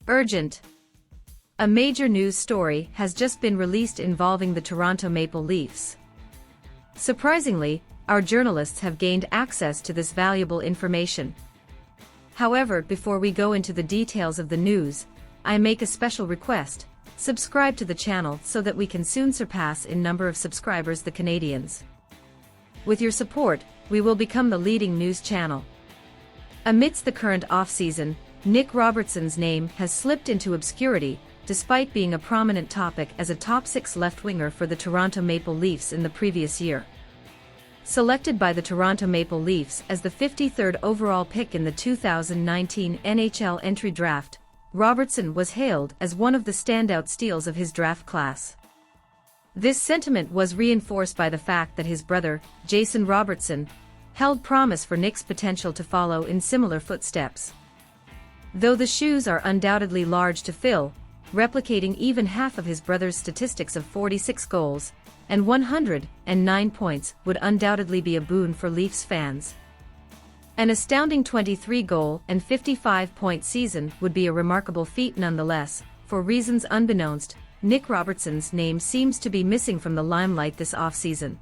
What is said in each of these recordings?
Urgent! A major news story has just been released involving the Toronto Maple Leafs. Surprisingly, our journalists have gained access to this valuable information. However, before we go into the details of the news, I make a special request: subscribe to the channel so that we can soon surpass in number of subscribers the Canadians. With your support, we will become the leading news channel. Amidst the current off-season, Nick Robertson's name has slipped into obscurity, despite being a prominent topic as a top-6 left-winger for the Toronto Maple Leafs in the previous year. Selected by the Toronto Maple Leafs as the 53rd overall pick in the 2019 NHL entry draft, Robertson was hailed as one of the standout steals of his draft class. This sentiment was reinforced by the fact that his brother, Jason Robertson, held promise for Nick's potential to follow in similar footsteps. Though the shoes are undoubtedly large to fill, replicating even half of his brother's statistics of 46 goals and 109 points would undoubtedly be a boon for Leafs fans. An astounding 23-goal and 55-point season would be a remarkable feat nonetheless. For reasons unbeknownst, Nick Robertson's name seems to be missing from the limelight this offseason.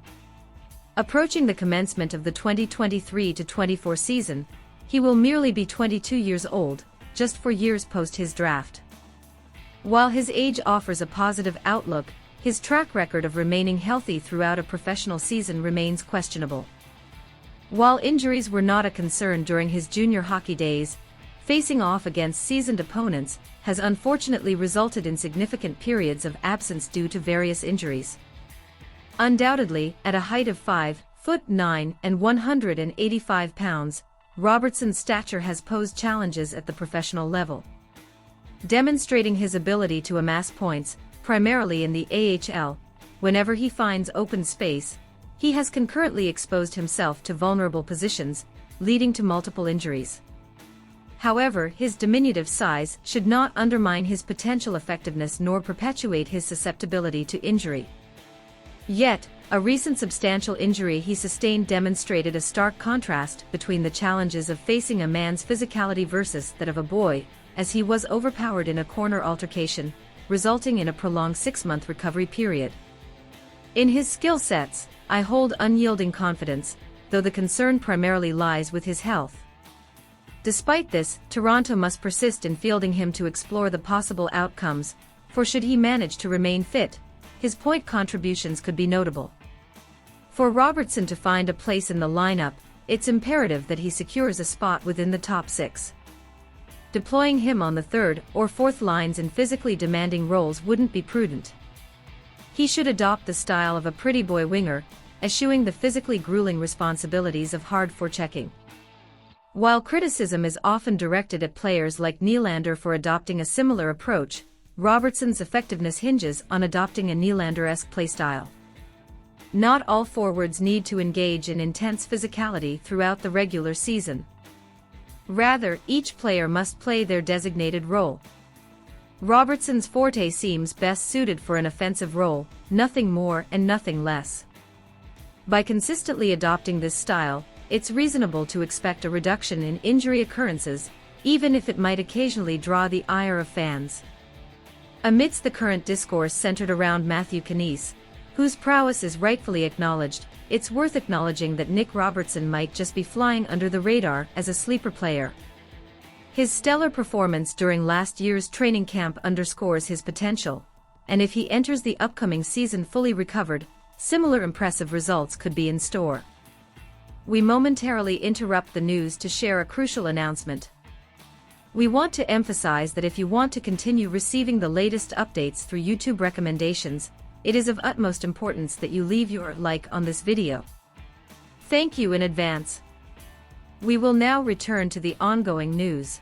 Approaching the commencement of the 2023-24 season, he will merely be 22 years old, just 4 years post his draft. While his age offers a positive outlook, his track record of remaining healthy throughout a professional season remains questionable. While injuries were not a concern during his junior hockey days, facing off against seasoned opponents has unfortunately resulted in significant periods of absence due to various injuries. Undoubtedly, at a height of 5'9" and 185 pounds, Robertson's stature has posed challenges at the professional level. Demonstrating his ability to amass points, primarily in the AHL, whenever he finds open space, he has concurrently exposed himself to vulnerable positions, leading to multiple injuries. However, his diminutive size should not undermine his potential effectiveness nor perpetuate his susceptibility to injury. Yet, a recent substantial injury he sustained demonstrated a stark contrast between the challenges of facing a man's physicality versus that of a boy, as he was overpowered in a corner altercation, resulting in a prolonged 6-month recovery period. In his skill sets, I hold unyielding confidence, though the concern primarily lies with his health. Despite this, Toronto must persist in fielding him to explore the possible outcomes, for should he manage to remain fit, his point contributions could be notable. For Robertson to find a place in the lineup, it's imperative that he secures a spot within the top 6. Deploying him on the 3rd or 4th lines in physically demanding roles wouldn't be prudent. He should adopt the style of a pretty boy winger, eschewing the physically grueling responsibilities of hard forechecking. While criticism is often directed at players like Nylander for adopting a similar approach, Robertson's effectiveness hinges on adopting a Nylander-esque playstyle. Not all forwards need to engage in intense physicality throughout the regular season. Rather, each player must play their designated role. Robertson's forte seems best suited for an offensive role, nothing more and nothing less. By consistently adopting this style, it's reasonable to expect a reduction in injury occurrences, even if it might occasionally draw the ire of fans. Amidst the current discourse centered around Matthew Knies, whose prowess is rightfully acknowledged, it's worth acknowledging that Nick Robertson might just be flying under the radar as a sleeper player. His stellar performance during last year's training camp underscores his potential, and if he enters the upcoming season fully recovered, similar impressive results could be in store. We momentarily interrupt the news to share a crucial announcement. We want to emphasize that if you want to continue receiving the latest updates through YouTube recommendations, it is of utmost importance that you leave your like on this video. Thank you in advance. We will now return to the ongoing news.